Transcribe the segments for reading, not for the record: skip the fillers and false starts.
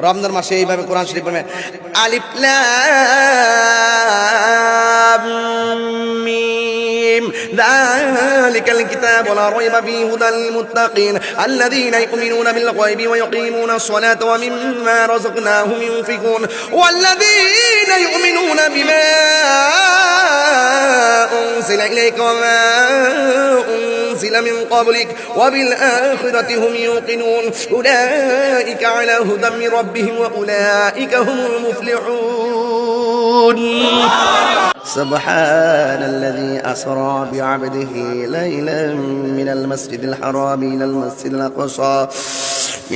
রমজান মাসে এইভাবে কোরআন শরীফ পড়বেন। আলিফ লাম মিম যালিকাল কিতাবু লা রাইবা ফীহি হুদাল লিল মুত্তাকিন আল্লাযীনা ইউমিনুনা বিল গায়বি ওয়া ইয়াকিমুনাস সালাতা ওয়া মিম্মা রাযাকনাহুম ইউনফিকুন ওয়াল্লাযীনা ইউমিনুনা বিমা উনজিলা ইলাইকা ওয়া মা উনজিলা মিন ক্বাবলিক ওয়া বিল আখিরাতি হুম ইউকিনুন উলাইকা আলা হুদাম মির রাব্বিহিম ওয়া উলাইকা হুমুল মুফলিহুন। سبحان الذي أسرى بعبده ليلا من المسجد الحرام إلى المسجد الأقصى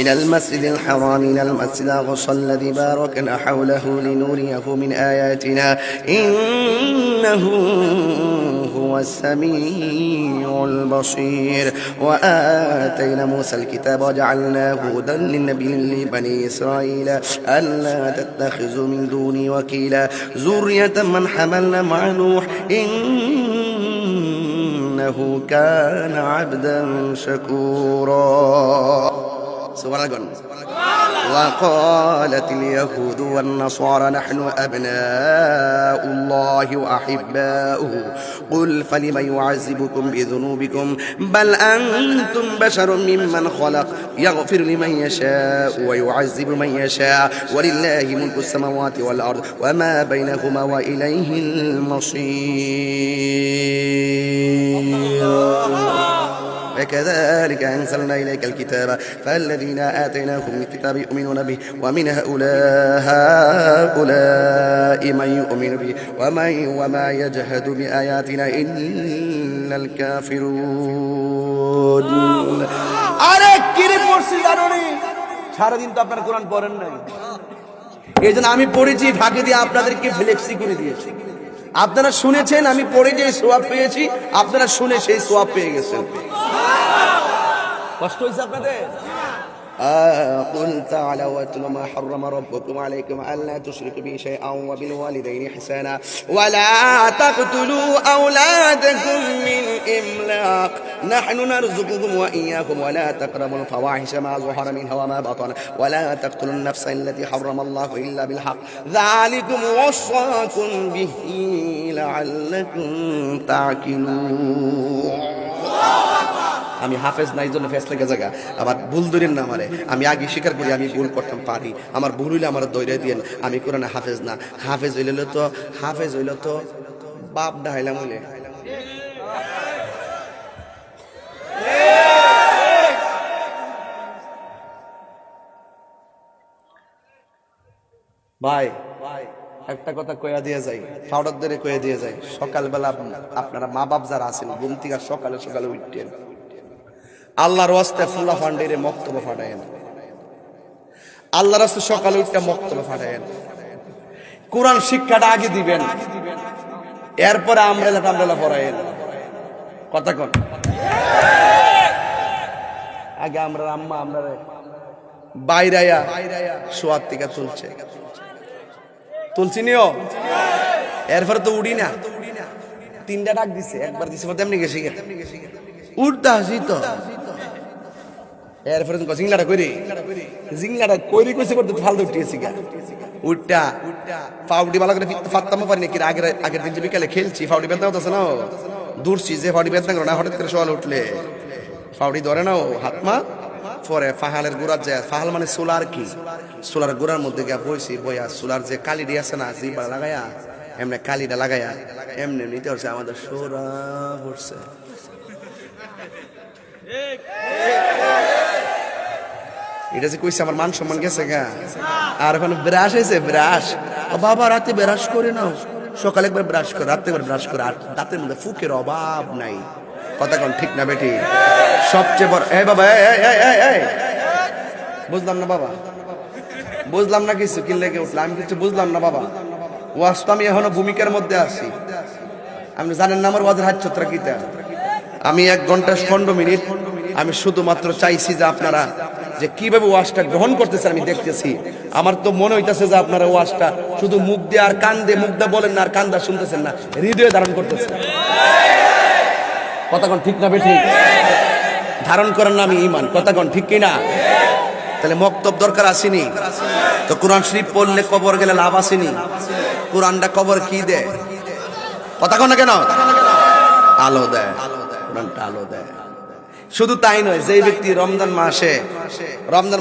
إلى المسجد الأقصى الذي باركنا حوله لنريه من آياتنا إنه هو السميع البصير وآتينا موسى الكتاب وجعلناه هدى للنبي لبني إسرائيل ألا تتخذوا من دوني وكيلا ذرية من حملنا مع نوح إنه كان عبدا شكورا. سبحان الله. وقالت اليهود والنصارى نحن أبناء الله وأحباؤه قل فلم يعذبكم بذنوبكم بل أنتم بشر ممن خلق يغفر لمن يشاء ويعذب من يشاء ولله ملك السماوات والأرض وما بينهما وإليه المصير. وكذلك أنزلنا إليك الكتاب فالذين آتيناهم الكتاب يؤمنون به ومن هؤلاء من يؤمن به وما يجحد بآياتنا إلا الكافرون. আরেক কিরে পড়ছি জানোনি সারা দিন তো আপনারা কোরআন পড়েন নাই, এইজন্য আমি পড়েছি ফাঁকি দিয়ে আপনাদেরকে ফ্লেক্সি করে দিয়েছি। আপনারা শুনেছেন, আমি পড়ে যে সওয়াব পেয়েছি, আপনারা শুনে সেই সওয়াব পেয়ে গেছেন। কষ্ট হয়েছে আপনাদের? قل تعالوا واتل ما حرم ربكم عليكم ألا تشركوا به شيئا وبالوالدين إحسانا ولا تقتلوا أولادكم من إملاق نحن نرزقكم وإياكم ولا تقربوا الفواحش ما ظهر منها وما بطن ولا تقتلوا النفس التي حرم الله إلا بالحق ذلكم وصاكم به لعلكم تعقلون. আমি হাফেজ নাই জন্য ফেস লেগে জায়গা আবার ভুল ধরেন না আমারে, আমি আগে স্বীকার করি আমি ভুল করতাম পারি, আমার ভুল হইলে আমার দৈরে দিয়েন, আমি কোরআনে হাফেজ না। হাফেজ হইলে তো বাপ ডাইলাম হইলে ভাই একটা কথা কয়া দিয়ে যাই, ফাউডার ধরে কয়া দিয়ে যাই, সকালবেলা আপনারা মা বাপ যারা আছেন ঘুম থেকে সকালে সকালে উঠতেন আল্লাহর ওয়াস্তে ফুলা ফান্ডেরে মক্তব ফাটায়েন, আল্লাহর ওয়াস্তে সকালে উঠতে মক্তব ফাটায়েন, কোরআন শিক্ষাটা আগে দিবেন, এরপরে আমরেলা পড়ায়েন। কথা কোন আগে আমরা আম্মা আমরা বাইরায়া সোয়ার থেকে তুলছি নিও, এরপরে তো উড়ি না, তিনটা ডাক দিছে, একবার দিছে তেমনি গেছি উঠতে আসি তো, এরপরে জিংলাটা করি কইছে করতে ফালতু উঠিয়েছি গা উঠটা ফাউডি বালা করে ফাত্তামও পারি নাকি আগের দিন যে বিকালে খেলছি ফাউডি বেদনা হতেছে না, দূরছি যে ফাউডি বেদনা করো না, হঠাৎ করে সকালে উঠলে ফাউডি ধরে না হাতমা পরে ফাহালের গোড়ার যায়, ফাহাল মানে সোলার, কি সোলার গোড়ার মধ্যে গিয়া বইছি, বইয়া সোলার যে কালিডি আছে না জিবা লাগাইয়া এমনি কালিটা লাগাইয়া এমনি নিতে হচ্ছে আমাদের সোরা পড়ছে। এটা যে কইছে আমার মান সম্মান গেছে গা। আর এখন ব্রাশ হয়েছে, ব্রাশ বাবা রাতে ব্রাশ করে নাও, সকালে একবার ব্রাশ করে, রাতে একবার ব্রাশ করে, আর দাঁতের মধ্যে ফুকের অভাব নাই। কথা কোন ঠিক না বেটি? সবচেয়ে বড় এই বাবা বুঝলাম না বাবা, বুঝলাম না কিছু, কি লেগে উঠলাম আমি কিছু বুঝলাম না বাবা। ওয়াজ তো আমি এখনো ভূমিকার মধ্যে আছি, আপনি জানেন না আমার ওয়াজের হাত ছত্রা কিতা। আমি 1 ঘন্টা 15 মিনিট আমি শুধুমাত্র চাইছি যে আপনারা যে কিভাবে ওয়াজটা গ্রহণ করতেছেন আমি দেখতেছি। আমার তো মনে হইতেছে যে আপনারা ওয়াজটা শুধু মুখ দিয়ে আর কান দিয়ে, মুখ দিয়ে বলেন না আর কান দিয়ে শুনতেছেন না, হৃদয়ে ধারণ করতেছেন। কথা কোন ঠিক না বেঠিক? ধারণ করেন না আমি ঈমান। কথা কোন ঠিক কিনা? তাহলে মক্তব দরকার আসেনি? তো কোরআন শরীফ পড়লে কবর গেলে লাভ আসেনি? কোরআনটা কবর কি দেয়? কথা কন না কেন? আলো দেয়, কোরআনটা আলো দেয়। শুধু তাই নয়, যে ব্যক্তি রমজান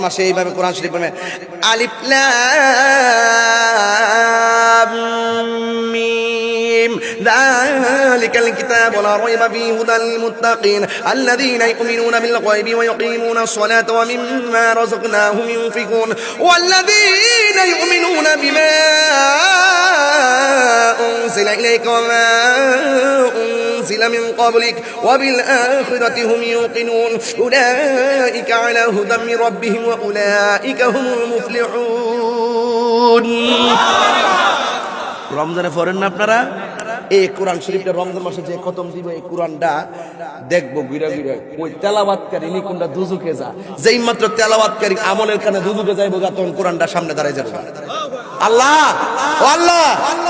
মাসে এইভাবে কোরআন শরীফ পড়বে, আলিফ লাম মিম যালিকাল কিতাবু লা রাইবা ফীহি হুদাল লিল মুত্তাকিন আল্লাযীনা ইউমিনুনা বিল গায়বি ওয়া ইউকিমুনাস সালাতা ওয়া মিম্মা রাযাকনাহুম ইউনফিকুন ওয়াল্লাযীনা ইউমিনুনা বিমা উনজিলা ইলাইকা ওয়া মা أنزل من قبلك وبالآخرة هم يوقنون أولئك على هدى من ربهم وأولئك هم المفلحون রমজানে পড়েন না আপনারা? এই কোরআন শরীফটা রমজান মাসে যে খতম দিব, এই কোরআনটা দেখবো ঘুরে ঘুরে ওই তেলাওয়াতকারী নিকুনটা দুজুকে যা, যেই মাত্র তেলাওয়াতকারী আমলের কানে দুজুকে যাইবো গা, তখন কোরআনটা সামনে দাঁড়ায় যাবে। আল্লাহ, ও আল্লাহ,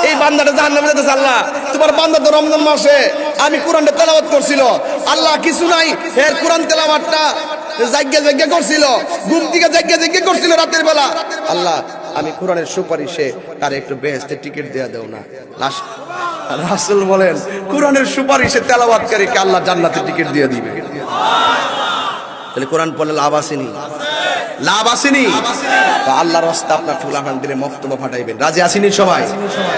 এই বান্দাটা জাহান্নামে যেতেছে। আল্লাহ, তোমার বান্দা তো রমজান মাসে আমি কোরআনটা তেলাওয়াত করছিল, আল্লাহ কিছু নাই, এর কোরআন তেলাওয়াতটা জাগ্গা করছিল, ঘুম থেকে জাগ্গা করছিল রাতের বেলা। আল্লাহ, আমি কোরআনের সুপারিশে তার একটু বেহেশতের টিকিট দেয়া দেও না। রাসূল বলেন, কোরআনের সুপারিশে তেলাওয়াতকারীকে আল্লাহ জান্নাতের টিকিট দিয়ে দিবে। তাহলে কোরআন পড়লে লাভ আসেনি? লাভ আসেনি? তো আল্লাহর রাস্তা আপনার ফুলাফান দিলে মক্তব্য ফাটাইবেন। রাজি আসেনি সবাই?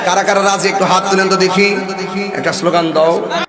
কারা কারা রাজি একটু হাত তুলেন তো দেখি, একটা স্লোগান দাও।